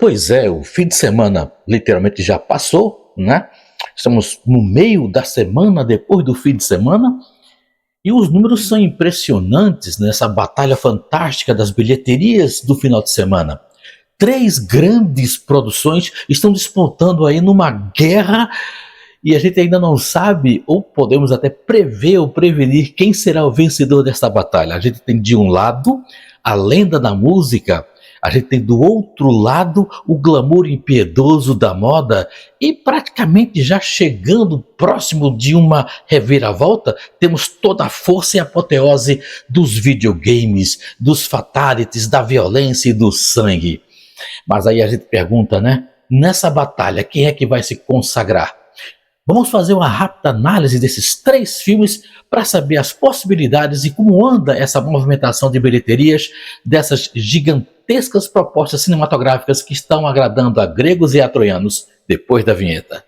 Pois é, o fim de semana literalmente já passou, né? Estamos no meio da semana, depois do fim de semana, e os números são impressionantes nessa batalha fantástica das bilheterias do final de semana. Três grandes produções estão disputando aí numa guerra e a gente ainda não sabe, ou podemos até prever ou prevenir quem será o vencedor dessa batalha. A gente tem de um lado a lenda da música, a gente tem do outro lado o glamour impiedoso da moda e praticamente já chegando próximo de uma reviravolta, temos toda a força e apoteose dos videogames, dos fatalities, da violência e do sangue. Mas aí a gente pergunta, né? Nessa batalha, quem é que vai se consagrar? Vamos fazer uma rápida análise desses três filmes para saber as possibilidades e como anda essa movimentação de bilheterias dessas gigantescas propostas cinematográficas que estão agradando a gregos e a troianos depois da vinheta.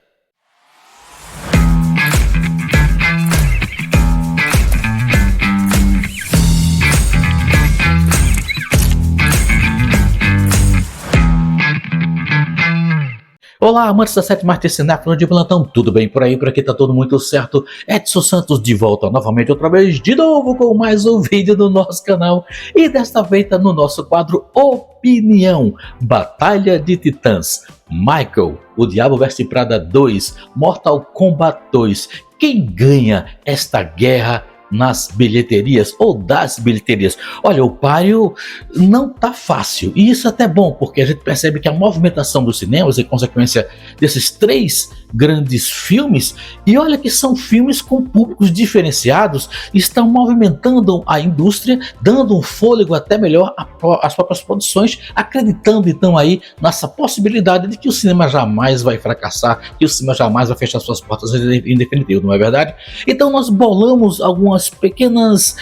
Olá, amantes da sétima arte cinéfila de plantão, tudo bem por aí? Por aqui tá tudo muito certo. Edson Santos de volta novamente, outra vez, de novo com mais um vídeo do nosso canal. E desta feita no nosso quadro Opinião, Batalha de Titãs, Michael, O Diabo Veste Prada 2, Mortal Kombat 2. Quem ganha esta guerra nas bilheterias ou das bilheterias? Olha, o páreo não tá fácil, e isso é até bom, porque a gente percebe que a movimentação dos cinemas é consequência desses três grandes filmes, e olha que são filmes com públicos diferenciados, estão movimentando a indústria, dando um fôlego até melhor às próprias produções, acreditando então aí nessa possibilidade de que o cinema jamais vai fracassar, que o cinema jamais vai fechar suas portas em definitivo, não é verdade? Então nós bolamos algumas pequenas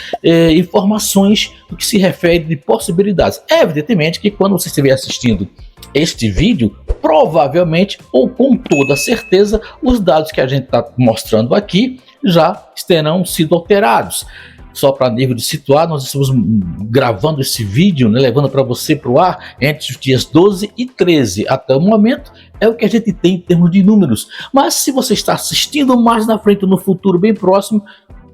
informações do que se refere de possibilidades. É evidentemente que quando você estiver assistindo este vídeo, provavelmente ou com toda certeza os dados que a gente está mostrando aqui já terão sido alterados. Só para nível de situar, nós estamos gravando esse vídeo, né, levando para você para o ar entre os dias 12 e 13. Até o momento é o que a gente tem em termos de números. Mas se você está assistindo mais na frente, no futuro bem próximo,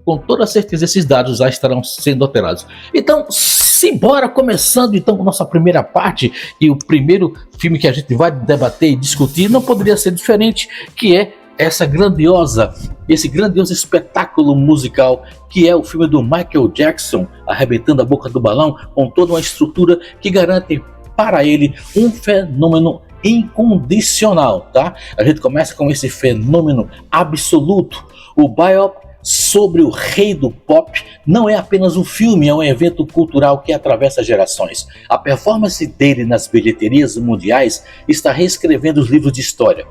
com toda certeza esses dados já estarão sendo alterados. Então, simbora, começando então a nossa primeira parte, e o primeiro filme que a gente vai debater e discutir não poderia ser diferente, que é esse grandioso espetáculo musical que é o filme do Michael Jackson, Arrebentando a Boca do Balão, com toda uma estrutura que garante para ele um fenômeno incondicional, tá? A gente começa com esse fenômeno absoluto, o biopic sobre o rei do pop não é apenas um filme, é um evento cultural que atravessa gerações. A performance dele nas bilheterias mundiais está reescrevendo os livros de história.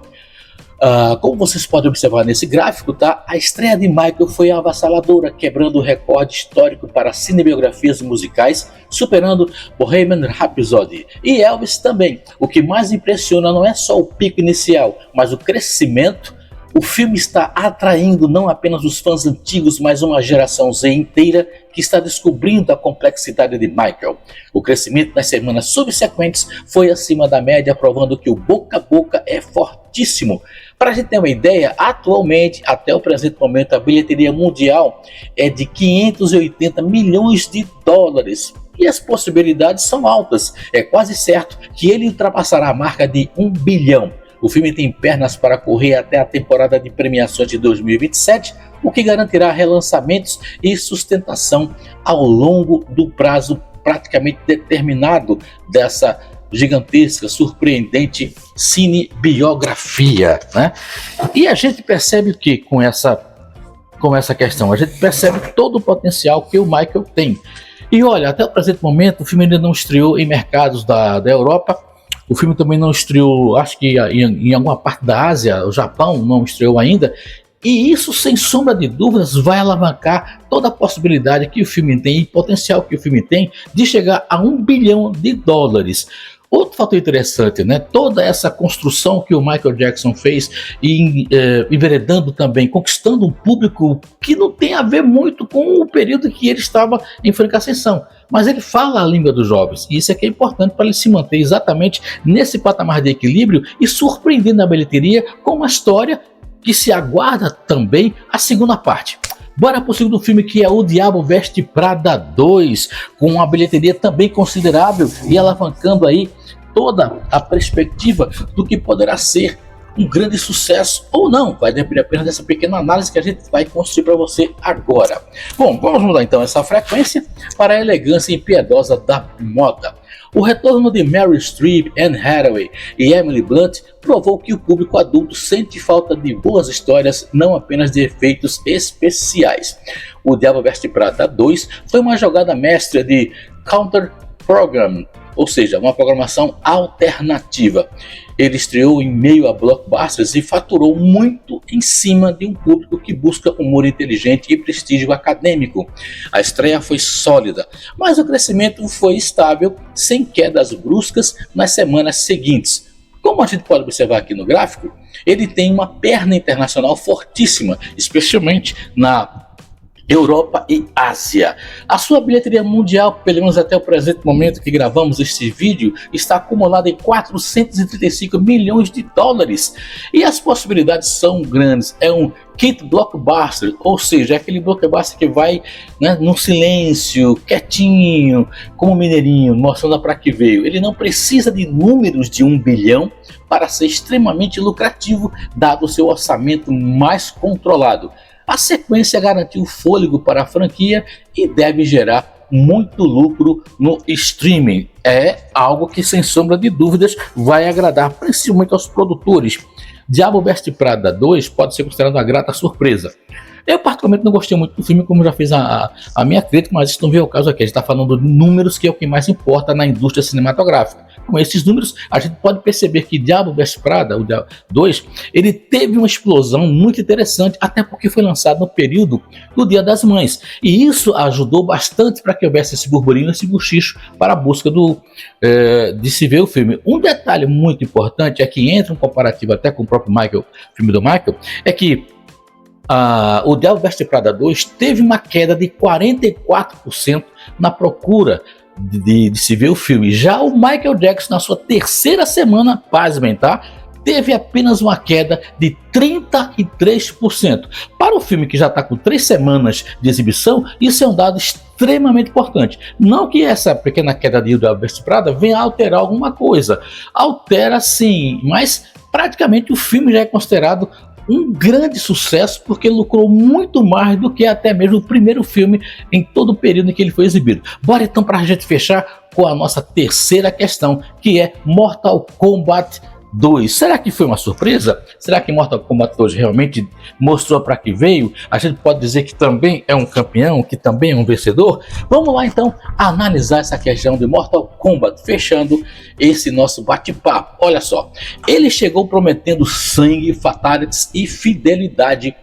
Como vocês podem observar nesse gráfico, tá? A estreia de Michael foi avassaladora, quebrando o recorde histórico para cinebiografias musicais, superando Bohemian Rhapsody e Elvis também. O que mais impressiona não é só o pico inicial, mas o crescimento. O filme está atraindo não apenas os fãs antigos, mas uma geração Z inteira que está descobrindo a complexidade de Michael. O crescimento nas semanas subsequentes foi acima da média, provando que o boca a boca é fortíssimo. Para a gente ter uma ideia, atualmente, até o presente momento, a bilheteria mundial é de 580 milhões de dólares. E as possibilidades são altas. É quase certo que ele ultrapassará a marca de 1 bilhão. O filme tem pernas para correr até a temporada de premiações de 2027, o que garantirá relançamentos e sustentação ao longo do prazo praticamente determinado dessa gigantesca, surpreendente cinebiografia, né? E a gente percebe o que com essa questão? A gente percebe todo o potencial que o Michael tem. E olha, até o presente momento o filme ainda não estreou em mercados da Europa. O filme também não estreou, acho que em alguma parte da Ásia, o Japão não estreou ainda, e isso, sem sombra de dúvidas, vai alavancar toda a possibilidade que o filme tem e potencial que o filme tem de chegar a 1 bilhão de dólares. Outro fator interessante, né? Toda essa construção que o Michael Jackson fez e enveredando também, conquistando um público que não tem a ver muito com o período que ele estava em franca ascensão. Mas ele fala a língua dos jovens, e isso é que é importante para ele se manter exatamente nesse patamar de equilíbrio e surpreendendo a bilheteria com uma história que se aguarda também a segunda parte. Bora pro segundo filme, que é O Diabo Veste Prada 2, com uma bilheteria também considerável e alavancando aí toda a perspectiva do que poderá ser um grande sucesso ou não. Vai depender apenas dessa pequena análise que a gente vai construir para você agora. Bom, vamos mudar então essa frequência para a elegância impiedosa da moda. O retorno de Meryl Streep, Anne Hathaway e Emily Blunt provou que o público adulto sente falta de boas histórias, não apenas de efeitos especiais. O Diabo Veste Prada 2 foi uma jogada mestra de counter program, ou seja, uma programação alternativa. Ele estreou em meio a blockbusters e faturou muito em cima de um público que busca humor inteligente e prestígio acadêmico. A estreia foi sólida, mas o crescimento foi estável, sem quedas bruscas nas semanas seguintes. Como a gente pode observar aqui no gráfico, ele tem uma perna internacional fortíssima, especialmente na Europa e Ásia. A sua bilheteria mundial, pelo menos até o presente momento que gravamos este vídeo, está acumulada em 435 milhões de dólares. E as possibilidades são grandes. É um kit blockbuster, ou seja, é aquele blockbuster que vai, né, no silêncio, quietinho, como um mineirinho, mostrando para que veio. Ele não precisa de números de 1 bilhão para ser extremamente lucrativo, dado o seu orçamento mais controlado. A sequência garantiu fôlego para a franquia e deve gerar muito lucro no streaming. É algo que, sem sombra de dúvidas, vai agradar principalmente aos produtores. Diabo Veste Prada 2 pode ser considerado uma grata surpresa. Eu particularmente não gostei muito do filme, como já fiz a minha crítica, mas isso não veio ao caso aqui. A gente está falando de números, que é o que mais importa na indústria cinematográfica. Com esses números, a gente pode perceber que Diabo Veste Prada, o Diabo 2, ele teve uma explosão muito interessante, até porque foi lançado no período do Dia das Mães. E isso ajudou bastante para que houvesse esse burburinho, esse buchicho para a busca de se ver o filme. Um detalhe muito importante é que entra um comparativo até com o próprio filme do Michael, é que o Diabo Veste Prada 2 teve uma queda de 44% na procura de se ver o filme. Já o Michael Jackson, na sua terceira semana, pasmem, tá? Teve apenas uma queda de 33%. Para o filme que já está com 3 semanas de exibição, isso é um dado extremamente importante. Não que essa pequena queda de Diabo Veste Prada venha a alterar alguma coisa. Altera sim, mas praticamente o filme já é considerado um grande sucesso, porque lucrou muito mais do que até mesmo o primeiro filme em todo o período em que ele foi exibido. Bora então para a gente fechar com a nossa terceira questão, que é Mortal Kombat 2. Será que foi uma surpresa? Será que Mortal Kombat 2 realmente mostrou para que veio? A gente pode dizer que também é um campeão, que também é um vencedor? Vamos lá então analisar essa questão de Mortal Kombat, fechando esse nosso bate-papo. Olha só, ele chegou prometendo sangue, fatalities e fidelidade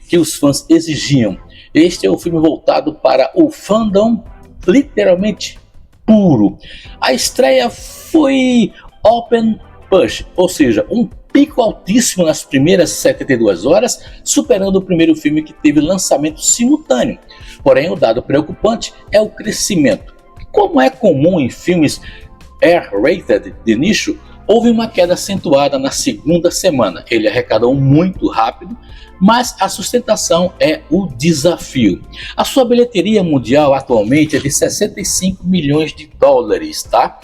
que os fãs exigiam. Este é um filme voltado para o fandom literalmente puro. A estreia foi open push, ou seja, um pico altíssimo nas primeiras 72 horas, superando o primeiro filme que teve lançamento simultâneo. Porém, o dado preocupante é o crescimento. Como é comum em filmes R-rated de nicho, houve uma queda acentuada na segunda semana. Ele arrecadou muito rápido, mas a sustentação é o desafio. A sua bilheteria mundial atualmente é de 65 milhões de dólares, tá?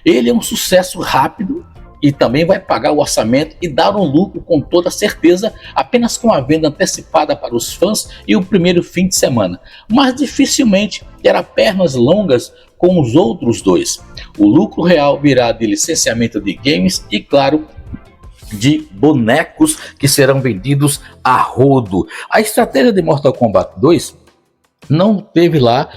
Ele é um sucesso rápido e também vai pagar o orçamento e dar um lucro com toda certeza, apenas com a venda antecipada para os fãs e o primeiro fim de semana. Mas dificilmente terá pernas longas com os outros dois. O lucro real virá de licenciamento de games e, claro, de bonecos que serão vendidos a rodo. A estratégia de Mortal Kombat 2 não teve lá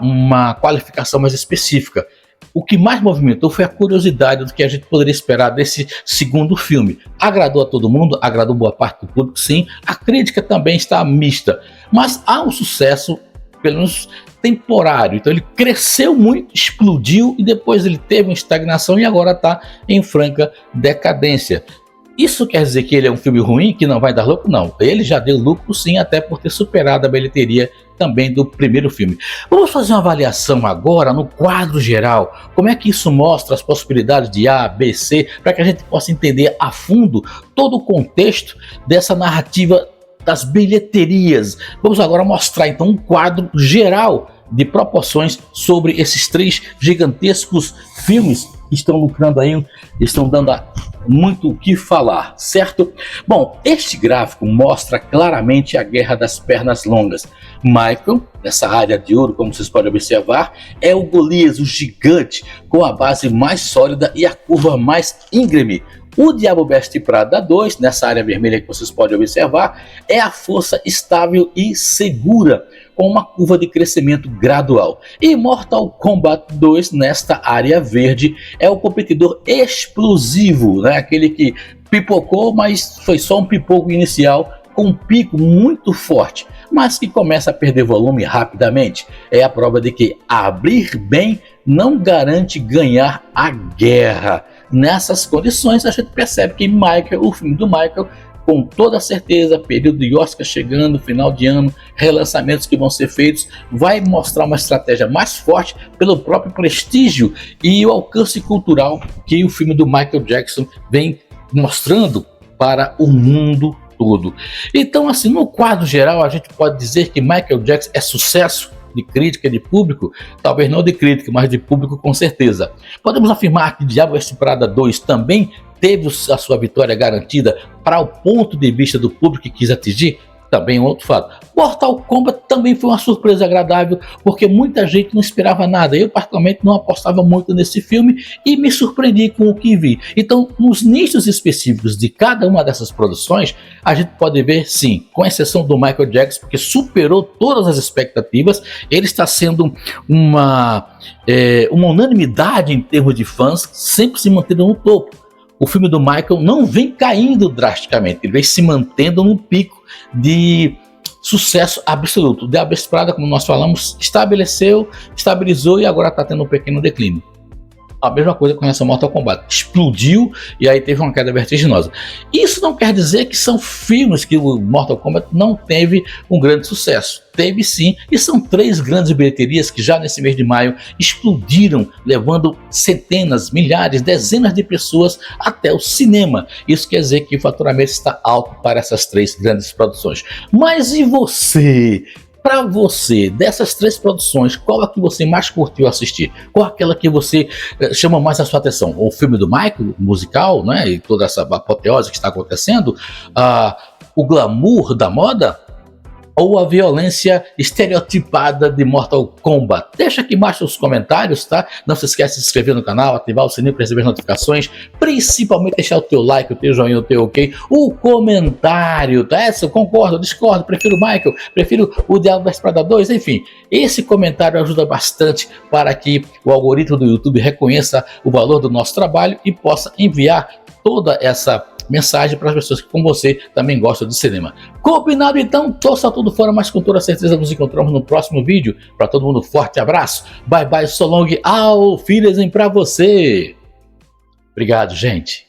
uma qualificação mais específica. O que mais movimentou foi a curiosidade do que a gente poderia esperar desse segundo filme. Agradou a todo mundo, agradou boa parte do público, sim. A crítica também está mista, mas há um sucesso, pelo menos temporário. Então ele cresceu muito, explodiu e depois ele teve uma estagnação e agora está em franca decadência. Isso quer dizer que ele é um filme ruim, que não vai dar lucro? Não, ele já deu lucro sim, até por ter superado a bilheteria também do primeiro filme. Vamos fazer uma avaliação agora no quadro geral, como é que isso mostra as possibilidades de A, B, C, para que a gente possa entender a fundo todo o contexto dessa narrativa das bilheterias. Vamos agora mostrar então um quadro geral de proporções sobre esses três gigantescos filmes que estão lucrando aí, estão dando muito o que falar, certo? Bom, este gráfico mostra claramente a guerra das pernas longas. Michael, nessa área de ouro, como vocês podem observar, é o Golias, o gigante, com a base mais sólida e a curva mais íngreme. O Diabo Veste Prada 2, nessa área vermelha que vocês podem observar, é a força estável e segura, com uma curva de crescimento gradual. E Mortal Kombat 2, nesta área verde, é o competidor explosivo, né? Aquele que pipocou, mas foi só um pipoco inicial, com um pico muito forte, mas que começa a perder volume rapidamente. É a prova de que abrir bem não garante ganhar a guerra. Nessas condições, a gente percebe que Michael, o filme do Michael, com toda certeza, período de Oscar chegando, final de ano, relançamentos que vão ser feitos, vai mostrar uma estratégia mais forte pelo próprio prestígio e o alcance cultural que o filme do Michael Jackson vem mostrando para o mundo todo. Então, assim, no quadro geral, a gente pode dizer que Michael Jackson é sucesso de crítica e de público, talvez não de crítica, mas de público com certeza. Podemos afirmar que Diabo Veste Prada 2 também teve a sua vitória garantida para o ponto de vista do público que quis atingir? Também outro fato. Mortal Kombat também foi uma surpresa agradável, porque muita gente não esperava nada. Eu particularmente não apostava muito nesse filme e me surpreendi com o que vi. Então, nos nichos específicos de cada uma dessas produções, a gente pode ver sim, com exceção do Michael Jackson, porque superou todas as expectativas, ele está sendo uma unanimidade em termos de fãs, sempre se mantendo no topo. O filme do Michael não vem caindo drasticamente, ele vem se mantendo num pico de sucesso absoluto. O Diabo Veste Prada, como nós falamos, estabilizou e agora está tendo um pequeno declínio. A mesma coisa com relação ao Mortal Kombat. Explodiu e aí teve uma queda vertiginosa. Isso não quer dizer que são filmes que o Mortal Kombat não teve um grande sucesso. Teve sim, e são três grandes bilheterias que já nesse mês de maio explodiram, levando centenas, milhares, dezenas de pessoas até o cinema. Isso quer dizer que o faturamento está alto para essas três grandes produções. Mas e você? Para você, dessas três produções, qual a que você mais curtiu assistir? Qual aquela que você chama mais a sua atenção? O filme do Michael, musical, né? E toda essa apoteose que está acontecendo? O glamour da moda? Ou a violência estereotipada de Mortal Kombat? Deixa aqui embaixo os comentários, tá? Não se esquece de se inscrever no canal, ativar o sininho para receber notificações, principalmente deixar o teu like, o teu joinha, o teu ok, o comentário, tá? Eu concordo, discordo, prefiro o Michael, prefiro o Diabo Veste Prada 2, enfim. Esse comentário ajuda bastante para que o algoritmo do YouTube reconheça o valor do nosso trabalho e possa enviar toda essa mensagem para as pessoas que, como você, também gostam de cinema. Combinado então? Torça tudo fora, mas com toda certeza nos encontramos no próximo vídeo. Para todo mundo, forte abraço. Bye bye, so long, auf Wiedersehen para você. Obrigado, gente.